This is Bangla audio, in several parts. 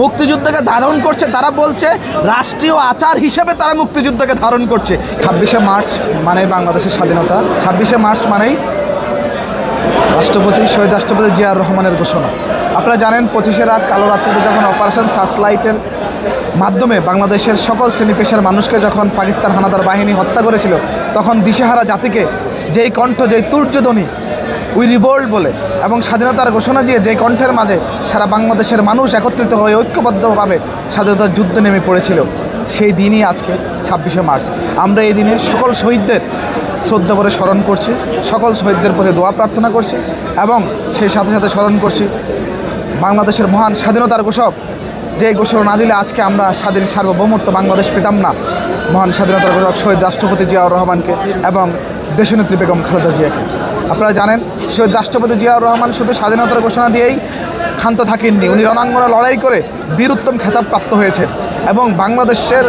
মুক্তিযুদ্ধকে ধারণ করছে, তারা বলছে রাষ্ট্রীয় আচার হিসেবে তারা মুক্তিযুদ্ধকে ধারণ করছে। 26শে মার্চ মানে বাংলাদেশের স্বাধীনতা, 26শে মার্চ মানেই শহীদ রাষ্ট্রপতি জিয়াউর রহমানের ঘোষণা। আপনারা জানেন 25শে রাত কালো রাত্রিতে যখন অপারেশন সার্চলাইটের মাধ্যমে বাংলাদেশের সকল শ্রেণী পেশার মানুষকে যখন পাকিস্তান হানাদার বাহিনী হত্যা করেছিল, তখন দিশেহারা জাতিকে যেই কণ্ঠ, যেই তুর্যধ্বনি উই রিভোল্ট বলে এবং স্বাধীনতার ঘোষণা দিয়ে যেই কণ্ঠের মাঝে সারা বাংলাদেশের মানুষ একত্রিত হয়ে ঐক্যবদ্ধভাবে স্বাধীনতার যুদ্ধে নেমে পড়েছিল, সেই দিনই আজকে 26শে মার্চ। আমরা এই দিনে সকল শহীদদের শ্রদ্ধা করে স্মরণ করছি, সকল শহীদদের প্রতি দোয়া প্রার্থনা করছি এবং সেই সাথে সাথে স্মরণ করছি বাংলাদেশের মহান স্বাধীনতার ঘোষক, যে ঘোষণা না দিলে আজকে আমরা স্বাধীন সার্বভৌমত্ব বাংলাদেশ পেতাম না, মহান স্বাধীনতার ঘোষক শহীদ রাষ্ট্রপতি জিয়াউর রহমানকে এবং দেশনেত্রী বেগম খালেদা জিয়াকে। আপনারা জানেন শহীদ রাষ্ট্রপতি জিয়াউর রহমান শুধু স্বাধীনতার ঘোষণা দিয়েই ক্ষান্ত থাকেননি, উনি রণাঙ্গনে লড়াই করে বীরোত্তম খেতাব প্রাপ্ত হয়েছেন এবং বাংলাদেশের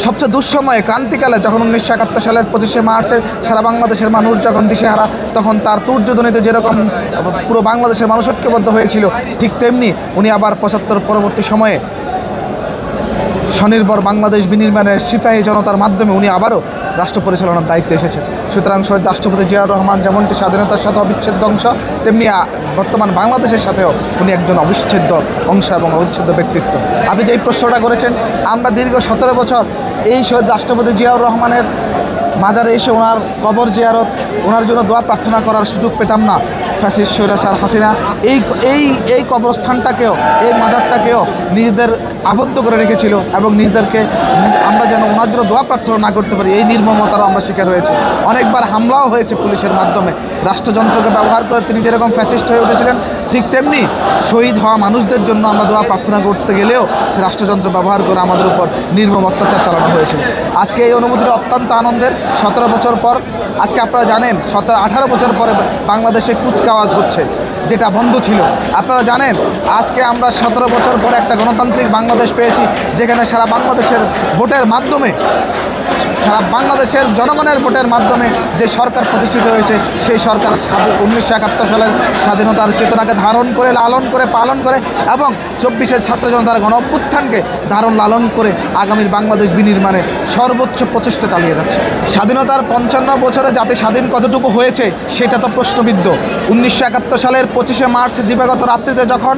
সবচেয়ে দুঃসময়ে ক্রান্তিকালে যখন 1971 সালের 25শে মার্চে সারা বাংলাদেশের মানুষ যখন দিশেহারা, তখন তার তুর্যধ্বনিতে যেরকম পুরো বাংলাদেশের মানুষ ঐক্যবদ্ধ হয়েছিল, ঠিক তেমনি উনি আবার 75 পরবর্তী সময়ে স্বনির্ভর বাংলাদেশ বিনির্মাণের সিপাহী জনতার মাধ্যমে উনি আবারও রাষ্ট্র পরিচালনার দায়িত্বে এসেছেন। সুতরাং শহীদ রাষ্ট্রপতি জিয়াউর রহমান যেমনটি স্বাধীনতার সাথে অবিচ্ছেদ্য অংশ, তেমনি বর্তমান বাংলাদেশের সাথেও উনি একজন অবিচ্ছেদ্য অংশ এবং অবিচ্ছেদ্য ব্যক্তিত্ব। আপনি যে এই প্রশ্নটা করেছেন, আমরা দীর্ঘ 17 বছর এই শহীদ রাষ্ট্রপতি জিয়াউর রহমানের মাজারে এসে ওনার কবর জিয়ারত, ওনার জন্য দোয়া প্রার্থনা করার সুযোগ পেতাম না। ফ্যাসিস্ট স্বৈরাচার হাসিনা এই কবরস্থানটাকেও, এই মাজারটাকেও নিজেদের আবদ্ধ করে রেখেছিল এবং নিজেদেরকে আমরা যেন ওনার জন্য দোয়া প্রার্থনা না করতে পারি, এই নির্মমতারও আমরা শিকার হয়েছি। অনেকবার হামলাও হয়েছে পুলিশের মাধ্যমে। রাষ্ট্রযন্ত্রকে ব্যবহার করে তিনি যেরকম ফ্যাসিস্ট হয়ে উঠেছিলেন, ঠিক তেমনি শহীদ হওয়া মানুষদের জন্য আমরা দোয়া প্রার্থনা করতে গেলেও রাষ্ট্রযন্ত্র ব্যবহার করে আমাদের উপর নির্মম অত্যাচার চালানো হয়েছিল। আজকে এই অনুভূতিটা অত্যন্ত আনন্দের। 17 বছর পর, আজকে আপনারা জানেন 18 বছর পরে বাংলাদেশে কুচকাওয়াজ হচ্ছে, যেটা বন্ধ ছিল। আপনারা জানেন আজকে আমরা 17 বছর পরে একটা গণতান্ত্রিক বাংলাদেশ পেয়েছি, যেখানে সারা বাংলাদেশের ভোটের মাধ্যমে, সারা বাংলাদেশের জনগণের ভোটের মাধ্যমে যে সরকার প্রতিষ্ঠিত হয়েছে, সেই সরকার 1971 সালের স্বাধীনতার চেতনাকে ধারণ করে, লালন করে, পালন করে এবং 24শে ছাত্র জনতার গণ অভ্যুত্থানকে ধারণ লালন করে আগামীর বাংলাদেশ বিনির্মাণে সর্বোচ্চ প্রচেষ্টা চালিয়ে যাচ্ছে। স্বাধীনতার 55 বছরে জাতি স্বাধীন কতটুকু হয়েছে সেটা তো প্রশ্নবিদ্ধ। 1971 সালের 25শে মার্চ দিবাগত রাত্রিতে যখন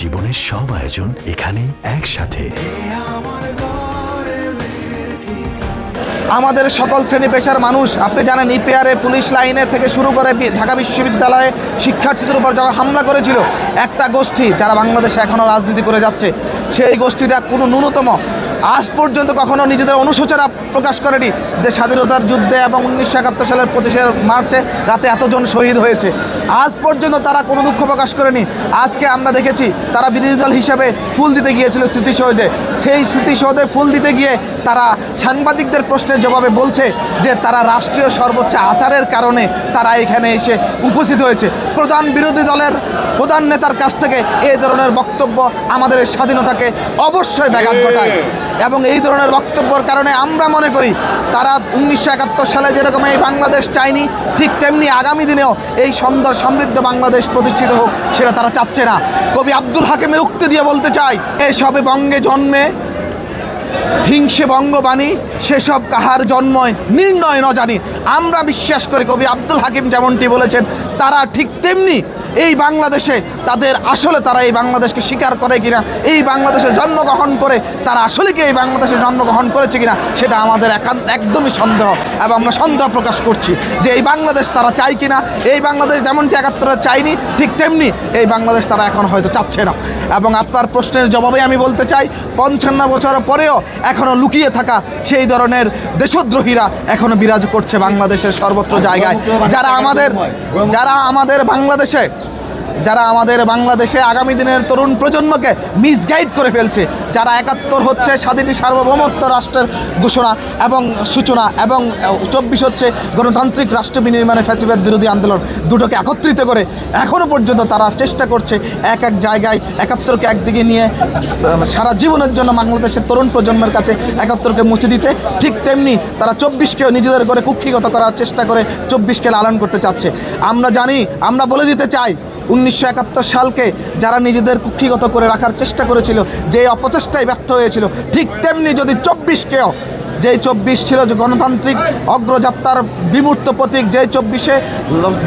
জীবনের সব আয়োজন এখানে একসাথে, আমাদের সকল শ্রেণী পেশার মানুষ, আপনি জানেন ইপিআরে, পুলিশ লাইনে থেকে শুরু করে ঢাকা বিশ্ববিদ্যালয়ে শিক্ষার্থীদের উপর যখন হামলা করেছিল একটা গোষ্ঠী, যারা বাংলাদেশে এখনও রাজনীতি করে যাচ্ছে, সেই গোষ্ঠীটা কোনো ন্যূনতম আজ পর্যন্ত কখনো নিজেদের অনুশোচনা প্রকাশ করেনি যে স্বাধীনতার যুদ্ধে এবং 1971 সালের 25শে মার্চে রাতে এতজন শহীদ হয়েছে। আজ পর্যন্ত তারা কোনো দুঃখ প্রকাশ করেনি। আজকে আমরা দেখেছি তারা বিরোধী দল হিসাবে ফুল দিতে গিয়েছিল স্মৃতিসৌধে, সেই স্মৃতিসৌধে ফুল দিতে গিয়ে তারা সাংবাদিকদের প্রশ্নের জবাবে বলছে যে তারা রাষ্ট্রীয় সর্বোচ্চ আচারের কারণে তারা এখানে এসে উপস্থিত হয়েছে। প্রধান বিরোধী দলের প্রধান নেতার কাছ থেকে এই ধরনের বক্তব্য আমাদের স্বাধীনতাকে অবশ্যই ব্যাঘাত ঘটায় এবং এই ধরনের বক্তব্যের কারণে আমরা মনে করি তারা 1971 সালে যেরকম এই বাংলাদেশ চায়নি, ঠিক তেমনি আগামী দিনেও এই সুন্দর সমৃদ্ধ বাংলাদেশ প্রতিষ্ঠিত হোক, সেটা তারা চাচ্ছে না। কবি আব্দুল হাকিমের উক্তি দিয়ে বলতে চাই, এসবে বঙ্গে জন্মে হিংসে বঙ্গবাণী, সেসব কাহার জন্ময় নির্ণয় ন জানি। আমরা বিশ্বাস করি কবি আব্দুল হাকিম যেমনটি বলেছেন, তারা ঠিক তেমনি এই বাংলাদেশে তাদের আসলে তারা এই বাংলাদেশকে স্বীকার করে কিনা, এই বাংলাদেশে জন্মগ্রহণ করে তারা আসলে কি এই বাংলাদেশে জন্মগ্রহণ করেছে কিনা, সেটা আমাদের একদমই সন্দেহ এবং আমরা সন্দেহ প্রকাশ করছি যে এই বাংলাদেশ তারা চায় কিনা। এই বাংলাদেশ যেমনটি 71 চায়নি, ঠিক তেমনি এই বাংলাদেশ তারা এখন হয়তো চাচ্ছে না। এবং আপনার প্রশ্নের জবাবে আমি বলতে চাই, 55 বছর পরেও এখনও লুকিয়ে থাকা সেই ধরনের দেশদ্রোহীরা এখনও বিরাজ করছে বাংলাদেশের সর্বত্র জায়গায়, যারা আমাদের বাংলাদেশে আগামী দিনের তরুণ প্রজন্মকে মিসগাইড করে ফেলছে, যারা 71 হচ্ছে স্বাধীন সার্বভৌমত্ব রাষ্ট্রের ঘোষণা এবং সূচনা এবং 24 হচ্ছে গণতান্ত্রিক রাষ্ট্র বিনির্মাণে ফ্যাসিবাদ বিরোধী আন্দোলন, দুটোকে একত্রিত করে এখনও পর্যন্ত তারা চেষ্টা করছে এক জায়গায় 71কে একদিকে নিয়ে সারা জীবনের জন্য বাংলাদেশের তরুণ প্রজন্মের কাছে 71কে মুছে দিতে, ঠিক তেমনি তারা 24কেও নিজেদের করে কুক্ষিগত করার চেষ্টা করে 24কে লালন করতে চাচ্ছে। আমরা জানি, আমরা বলে দিতে চাই 1971 সালকে যারা নিজেদের কুক্ষিগত করে রাখার চেষ্টা করেছিল, যে অপচেষ্টায় ব্যর্থ হয়েছিল, ঠিক তেমনি যদি 24কেও, যেই 24 ছিল যে গণতান্ত্রিক অগ্রযাত্রার বিমূর্ত প্রতীক, যেই 24-এ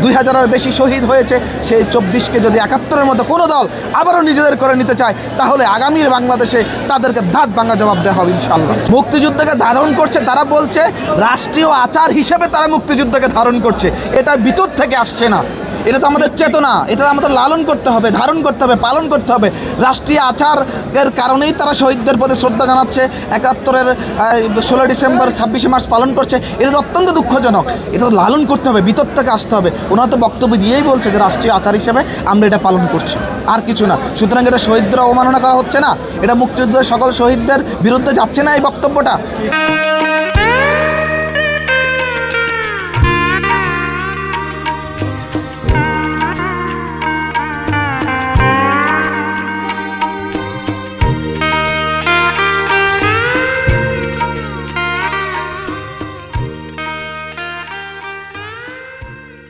2000-এর বেশি শহীদ হয়েছে, সেই 24কে যদি 71-এর মতো কোনো দল আবারও নিজেদের করে নিতে চায়, তাহলে আগামীর বাংলাদেশে তাদেরকে দাঁত ভাঙা জবাব দেওয়া হবে ইনশাআল্লাহ। মুক্তিযুদ্ধকে ধারণ করছে, তারা বলছে রাষ্ট্রীয় আচার হিসেবে তারা মুক্তিযুদ্ধকে ধারণ করছে, এটা ভিতর থেকে আসছে না। এটা তো আমাদের চেতনা, এটা আমাদের লালন করতে হবে, ধারণ করতে হবে, পালন করতে হবে। রাষ্ট্রীয় আচারের কারণেই তারা শহীদদের প্রতি শ্রদ্ধা জানাচ্ছে, 71-এর 16 ডিসেম্বর 26শে মার্চ পালন করছে। এটা তো অত্যন্ত দুঃখজনক, এটা তো লালন করতে হবে, ভিতর থেকে আসতে হবে। ওনারা তো বক্তব্য দিয়েই বলছে যে রাষ্ট্রীয় আচার হিসেবে আমরা এটা পালন করছি, আর কিছু না। সুতরাং এটা শহীদদের অবমাননা করা হচ্ছে না, এটা মুক্তিযুদ্ধের সকল শহীদদের বিরুদ্ধে যাচ্ছে না এই বক্তব্যটা।